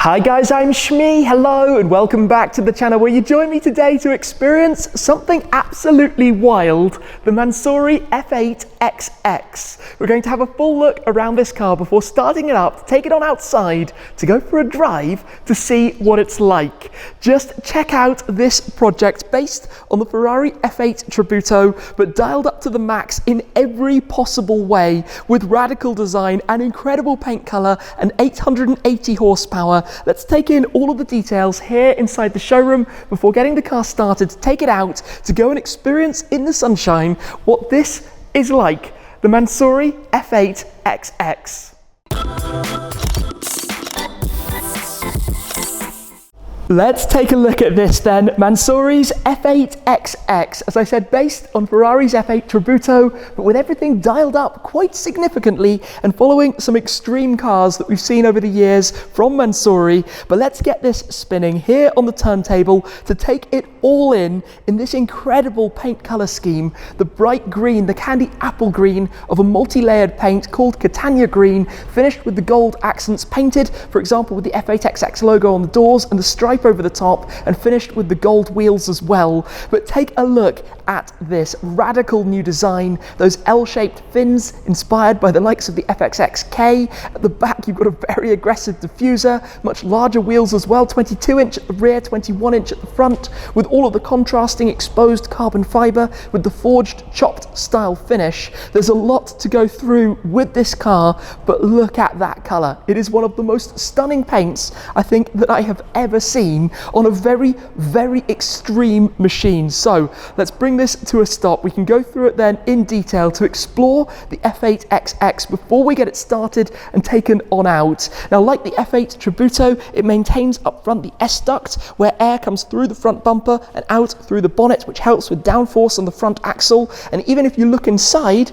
Hi guys, I'm Shmi, hello and welcome back to the channel where you join me today to experience something absolutely wild, the Mansory F8XX. We're going to have a full look around this car before starting it up, to take it on outside, to go for a drive, to see what it's like. Just check out this project based on the Ferrari F8 Tributo, but dialed up to the max in every possible way, with radical design, an incredible paint colour and 880 horsepower. Let's take in all of the details here inside the showroom before getting the car started, to take it out, to go and experience in the sunshine what this is like, the Mansory F8XX. Let's take a look at this then. Mansory's F8XX, as I said, based on Ferrari's F8 Tributo, but with everything dialed up quite significantly and following some extreme cars that we've seen over the years from Mansory. But let's get this spinning here on the turntable to take it all in this incredible paint color scheme. The bright green, the candy apple green of a multi-layered paint called Catania Green, finished with the gold accents painted, for example, with the F8XX logo on the doors and the stripe over the top, and finished with the gold wheels as well. But take a look at this radical new design, those L-shaped fins inspired by the likes of the FXXK. At the back you've got a very aggressive diffuser, much larger wheels as well, 22-inch at the rear, 21-inch at the front, with all of the contrasting exposed carbon fibre with the forged chopped style finish. There's a lot to go through with this car, but look at that colour. It is one of the most stunning paints I think that I have ever seen on a very, very extreme machine. So let's bring this to a stop. We can go through it then in detail to explore the F8XX before we get it started and taken on out. Now, like the F8 Tributo, it maintains up front the S-duct, where air comes through the front bumper and out through the bonnet, which helps with downforce on the front axle. And even if you look inside,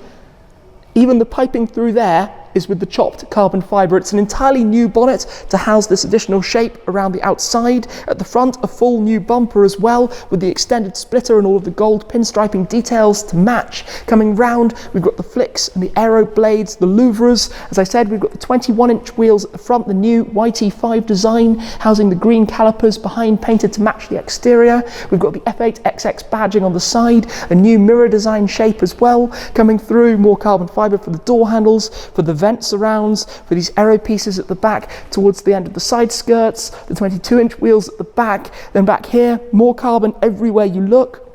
even the piping through there is with the chopped carbon fibre. It's an entirely new bonnet to house this additional shape around the outside. At the front, a full new bumper as well, with the extended splitter and all of the gold pinstriping details to match. Coming round, we've got the flicks and the aero blades, the louvres. As I said, we've got the 21-inch wheels at the front, the new YT5 design, housing the green calipers behind, painted to match the exterior. We've got the F8XX badging on the side, a new mirror design shape as well. Coming through, more carbon fibre for the door handles, for the vent surrounds, for these aero pieces at the back towards the end of the side skirts, the 22-inch wheels at the back. Then back here, more carbon everywhere you look.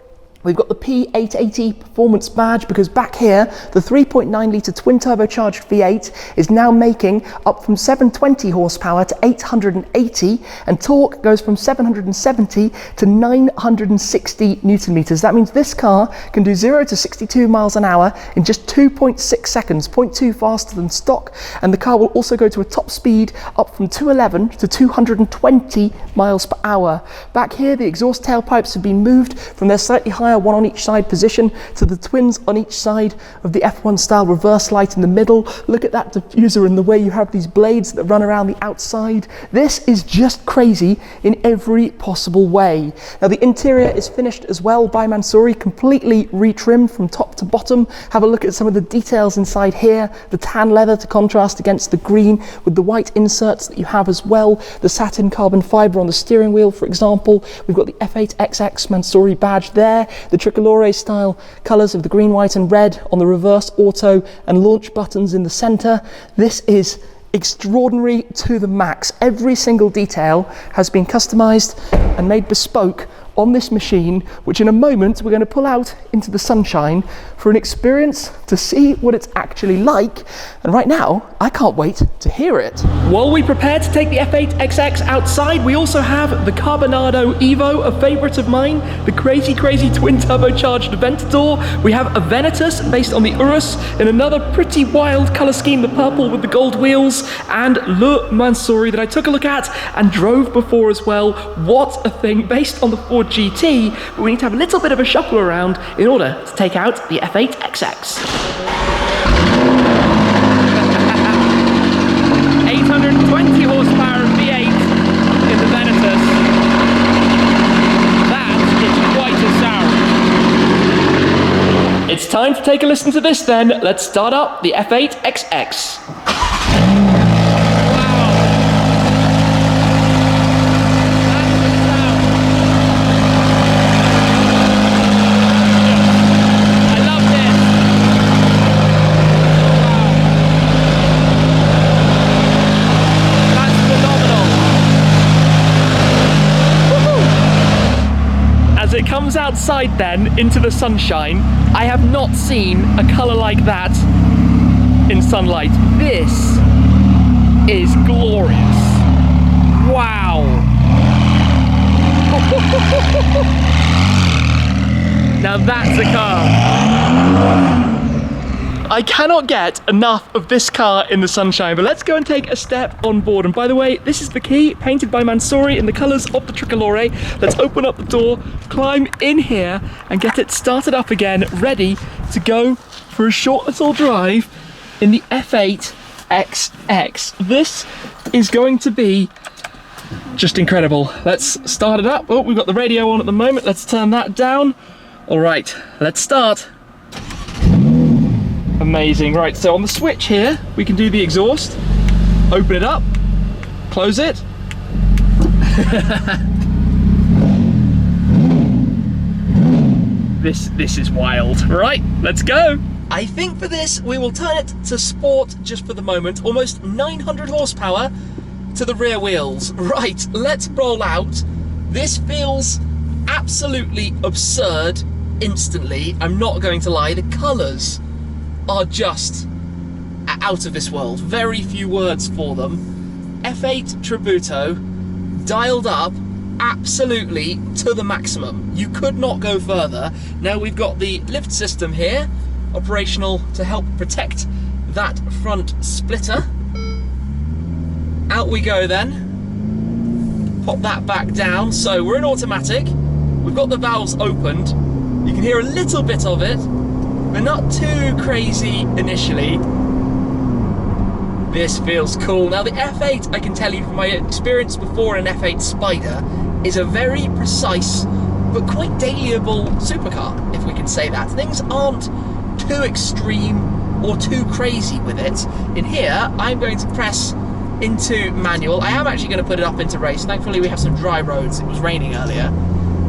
We've got the P880 performance badge, because back here, the 3.9 litre twin turbocharged V8 is now making up from 720 horsepower to 880, and torque goes from 770 to 960 Newton meters. That means this car can do 0 to 62 miles an hour in just 2.6 seconds, 0.2 faster than stock. And the car will also go to a top speed up from 211 to 220 miles per hour. Back here, the exhaust tailpipes have been moved from their slightly higher one on each side position to the twins on each side of the F1 style reverse light in the middle. Look at that diffuser and the way you have these blades that run around the outside. This is just crazy in every possible way. Now, the interior is finished as well by Mansory, completely retrimmed from top to bottom. Have a look at some of the details inside here, the tan leather to contrast against the green, with the white inserts that you have as well, the satin carbon fibre on the steering wheel, for example. We've got the F8XX Mansory badge there, the Tricolore style colours of the green, white and red on the reverse auto, and launch buttons in the centre. This is extraordinary to the max. Every single detail has been customised and made bespoke on this machine, which in a moment we're going to pull out into the sunshine for an experience to see what it's actually like. And right now, I can't wait to hear it. While we prepare to take the F8XX outside, we also have the Carbonado Evo, a favourite of mine, the crazy twin turbocharged Aventador. We have a Venetus based on the Urus in another pretty wild colour scheme, the purple with the gold wheels, and Le Mansory that I took a look at and drove before as well. What a thing, based on the Ford GT, but we need to have a little bit of a shuffle around in order to take out the F8XX. 820 horsepower of V8 in the Venetus. That is quite a sound. It's time to take a listen to this then. Let's start up the F8XX. Wow. comes outside then into the sunshine, I have not seen a colour like that in sunlight. This is glorious. Wow. Now that's a car. I cannot get enough of this car in the sunshine, but let's go and take a step on board. And by the way, this is the key, painted by Mansory in the colours of the Tricolore. Let's open up the door, climb in here, and get it started up again, ready to go for a short little drive in the F8XX. This is going to be just incredible. Let's start it up. Oh, we've got the radio on at the moment. Let's turn that down. All right, let's start. Amazing. Right, so on the switch here, we can do the exhaust. Open it up, close it. This is wild. Right, let's go. I think for this, we will turn it to sport just for the moment. Almost 900 horsepower to the rear wheels. Right, let's roll out. This feels absolutely absurd instantly. I'm not going to lie, the colours are just out of this world. Very few words for them. F8 Tributo, dialed up absolutely to the maximum. You could not go further. Now we've got the lift system here, operational to help protect that front splitter. Out we go then. Pop that back down. So we're in automatic. We've got the valves opened. You can hear a little bit of it. They're not too crazy initially. This feels cool. Now the F8, I can tell you from my experience before an F8 Spider, is a very precise but quite dailyable supercar, if we can say that. Things aren't too extreme or too crazy with it. In here, I'm going to press into manual. I am actually going to put it up into race. Thankfully we have some dry roads. It was raining earlier.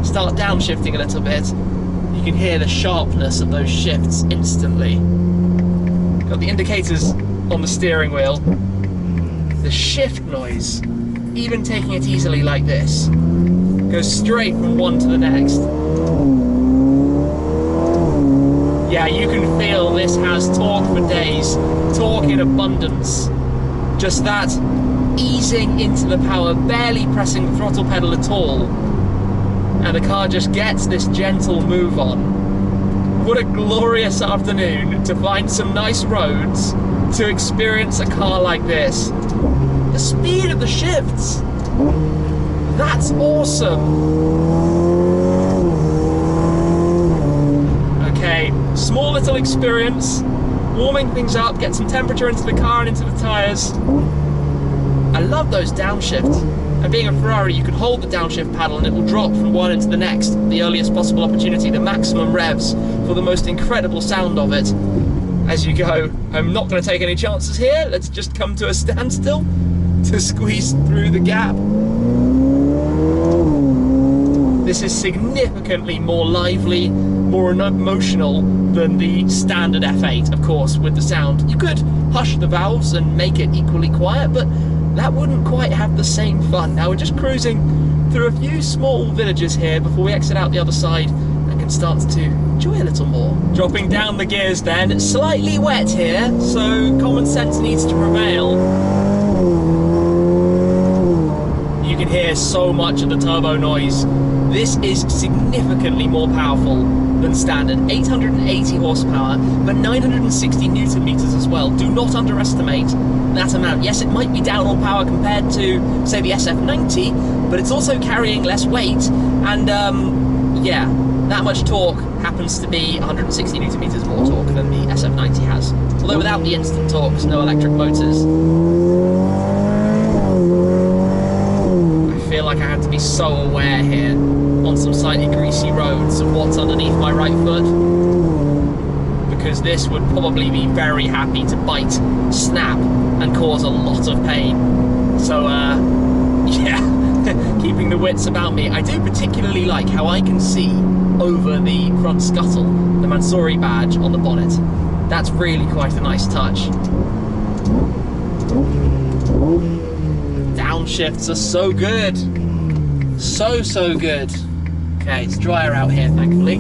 Start downshifting a little bit. You can hear the sharpness of those shifts instantly. Got the indicators on the steering wheel. The shift noise, even taking it easily like this, goes straight from one to the next. Yeah, you can feel this has torque for days, torque in abundance. Just that easing into the power, barely pressing the throttle pedal at all. And the car just gets this gentle move on. What a glorious afternoon to find some nice roads, to experience a car like this. The speed of the shifts, that's awesome. Okay, small little experience, warming things up, get some temperature into the car and into the tyres. I love those downshifts. And being a Ferrari, you can hold the downshift paddle and it will drop from one into the next, the earliest possible opportunity, the maximum revs for the most incredible sound of it as you go. I'm not going to take any chances here. Let's just come to a standstill to squeeze through the gap. This is significantly more lively, more emotional than the standard F8, of course, with the sound. You could hush the valves and make it equally quiet, but that wouldn't quite have the same fun. Now we're just cruising through a few small villages here before we exit out the other side and can start to enjoy a little more. Dropping down the gears then, slightly wet here, so common sense needs to prevail. You can hear so much of the turbo noise. This is significantly more powerful than standard. 880 horsepower, but 960 Newton meters as well. Do not underestimate that amount. Yes, it might be down on power compared to, say, the SF90, but it's also carrying less weight, and yeah, that much torque happens to be 160 Newton meters more torque than the SF90 has. Although without the instant torques, no electric motors. I feel like I have to be so aware here on some slightly greasy roads of what's underneath my right foot, because this would probably be very happy to bite, snap, and cause a lot of pain. So yeah, keeping the wits about me. I do particularly like how I can see over the front scuttle, the Mansory badge on the bonnet. That's really quite a nice touch. Downshifts are so good. So good. Okay, it's drier out here, thankfully.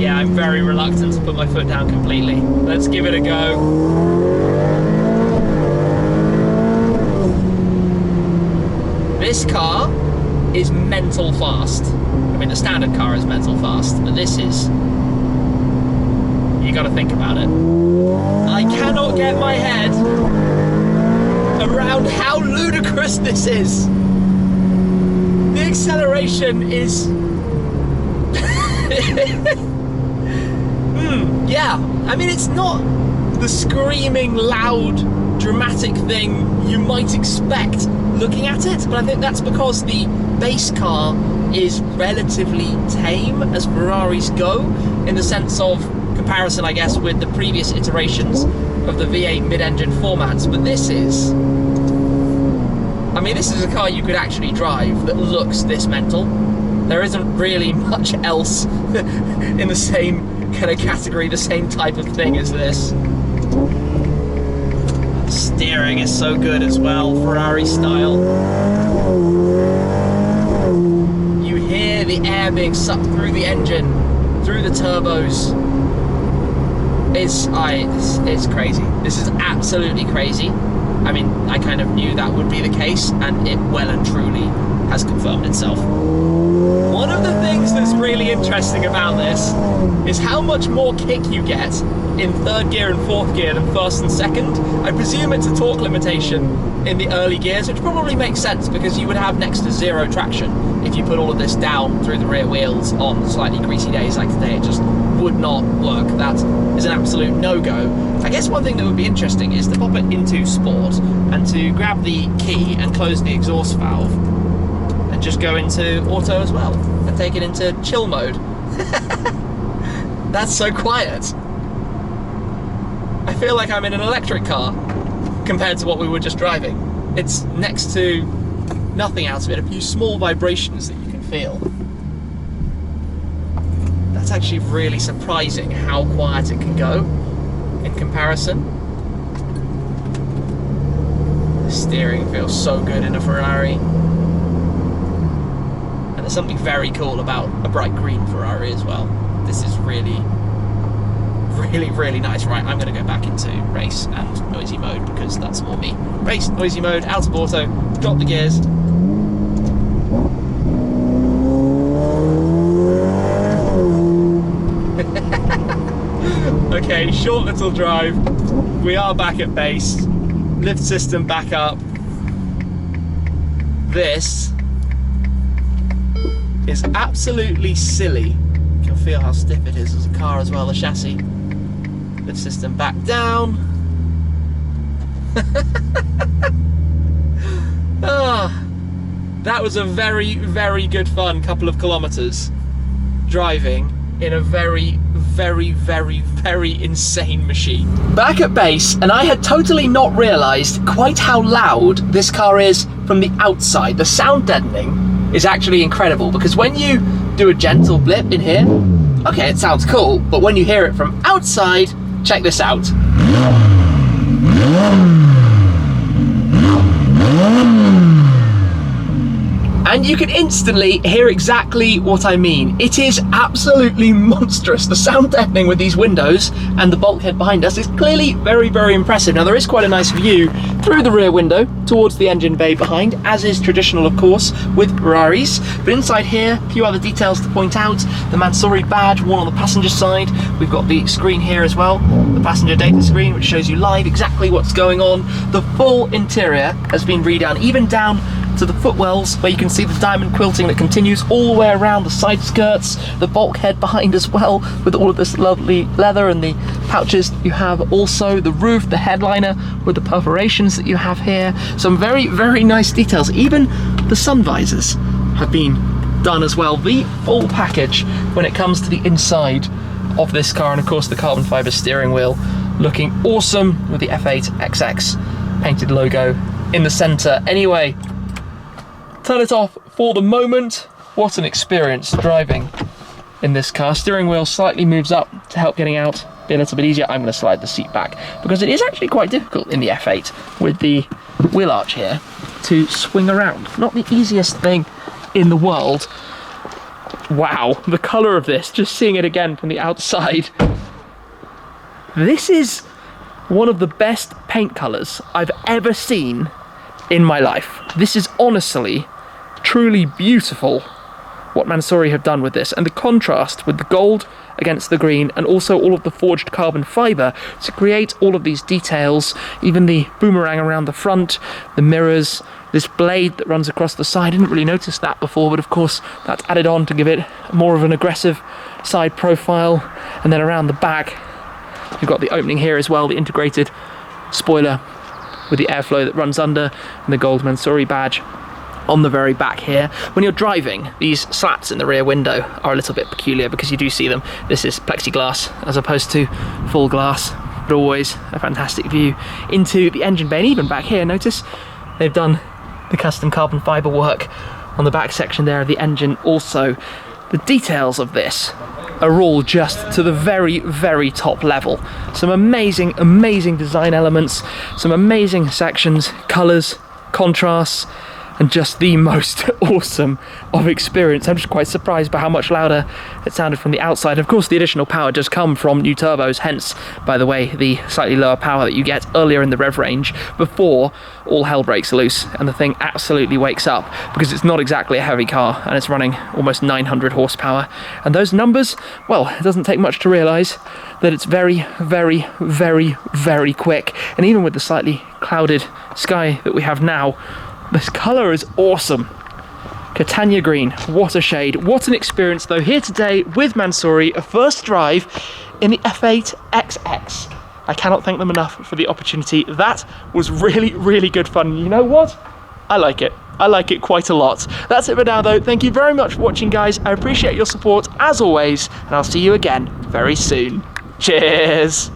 Yeah, I'm very reluctant to put my foot down completely. Let's give it a go. This car is mental fast. I mean, the standard car is mental fast, but this is... You gotta think about it. I cannot get my head around how ludicrous this is. The acceleration is... yeah, I mean, it's not the screaming, loud, dramatic thing you might expect looking at it, but I think that's because the base car is relatively tame as Ferraris go, in the sense of comparison, I guess, with the previous iterations of the V8 mid-engine formats. But this is... I mean, this is a car you could actually drive that looks this mental. There isn't really much else in the same kind of category, the same type of thing as this. Steering is so good as well, Ferrari style. You hear the air being sucked through the engine, through the turbos. It's crazy. This is absolutely crazy. I mean, I kind of knew that would be the case, and it well and truly has confirmed itself. One of the things that's really interesting about this is how much more kick you get in third gear and fourth gear than first and second. I presume it's a torque limitation in the early gears, which probably makes sense because you would have next to zero traction if you put all of this down through the rear wheels on slightly greasy days like today. It just would not work. That is an absolute no-go. I guess one thing that would be interesting is to pop it into sport and to grab the key and close the exhaust valve and just go into auto as well and take it into chill mode. That's so quiet. I feel like I'm in an electric car compared to what we were just driving. It's next to nothing out of it, a few small vibrations that you can feel. That's actually really surprising how quiet it can go in comparison. The steering feels so good in a Ferrari. And there's something very cool about a bright green Ferrari as well. This is really, really nice. Right, I'm going to go back into race and noisy mode because that's more me. Race, noisy mode, out of auto, drop the gears. Okay, short little drive. We are back at base. Lift system back up. This is absolutely silly. You can feel how stiff it is as a car as well, the chassis. Lift system back down. That was a very good fun couple of kilometers driving in a very insane machine. Back at base, and I had totally not realised quite how loud this car is from the outside. The sound deadening is actually incredible because when you do a gentle blip in here, okay, it sounds cool, but when you hear it from outside, check this out. And you can instantly hear exactly what I mean. It is absolutely monstrous. The sound deadening with these windows and the bulkhead behind us is clearly very impressive. Now there is quite a nice view through the rear window towards the engine bay behind, as is traditional of course with Ferraris. But inside here, a few other details to point out. The Mansory badge worn on the passenger side. We've got the screen here as well, the passenger data screen, which shows you live exactly what's going on. The full interior has been redone, even down to the footwells, where you can see the diamond quilting that continues all the way around the side skirts, the bulkhead behind as well, with all of this lovely leather and the pouches you have. Also the roof, the headliner with the perforations that you have here. Some very nice details. Even the sun visors have been done as well. The full package when it comes to the inside of this car, and of course the carbon fiber steering wheel looking awesome with the F8XX painted logo in the center. Anyway, turn it off for the moment. What an experience driving in this car. Steering wheel slightly moves up to help getting out be a little bit easier. I'm going to slide the seat back because it is actually quite difficult in the F8 with the wheel arch here to swing around. Not the easiest thing in the world. Wow, the colour of this, just seeing it again from the outside. This is one of the best paint colours I've ever seen in my life. This is honestly, truly beautiful what Mansory have done with this, and the contrast with the gold against the green and also all of the forged carbon fibre to create all of these details, even the boomerang around the front, the mirrors, this blade that runs across the side. I didn't really notice that before, but of course that's added on to give it more of an aggressive side profile. And then around the back you've got the opening here as well, the integrated spoiler with the airflow that runs under, and the gold Mansory badge on the very back here. When you're driving, these slats in the rear window are a little bit peculiar because you do see them. This is plexiglass as opposed to full glass, but always a fantastic view into the engine bay. And even back here, notice they've done the custom carbon fibre work on the back section there of the engine also. The details of this are all just to the very, very top level. Some amazing, amazing design elements, some amazing sections, colours, contrasts, and just the most awesome of experience. I'm just quite surprised by how much louder it sounded from the outside. Of course, the additional power does come from new turbos, hence, by the way, the slightly lower power that you get earlier in the rev range before all hell breaks loose and the thing absolutely wakes up, because it's not exactly a heavy car and it's running almost 900 horsepower. And those numbers, well, it doesn't take much to realise that it's very, very, very, very quick. And even with the slightly clouded sky that we have now, this colour is awesome. Catania Green, what a shade. What an experience though, here today with Mansory, a first drive in the F8XX. I cannot thank them enough for the opportunity. That was really, really good fun. You know what? I like it. I like it quite a lot. That's it for now though. Thank you very much for watching, guys. I appreciate your support as always, and I'll see you again very soon. Cheers.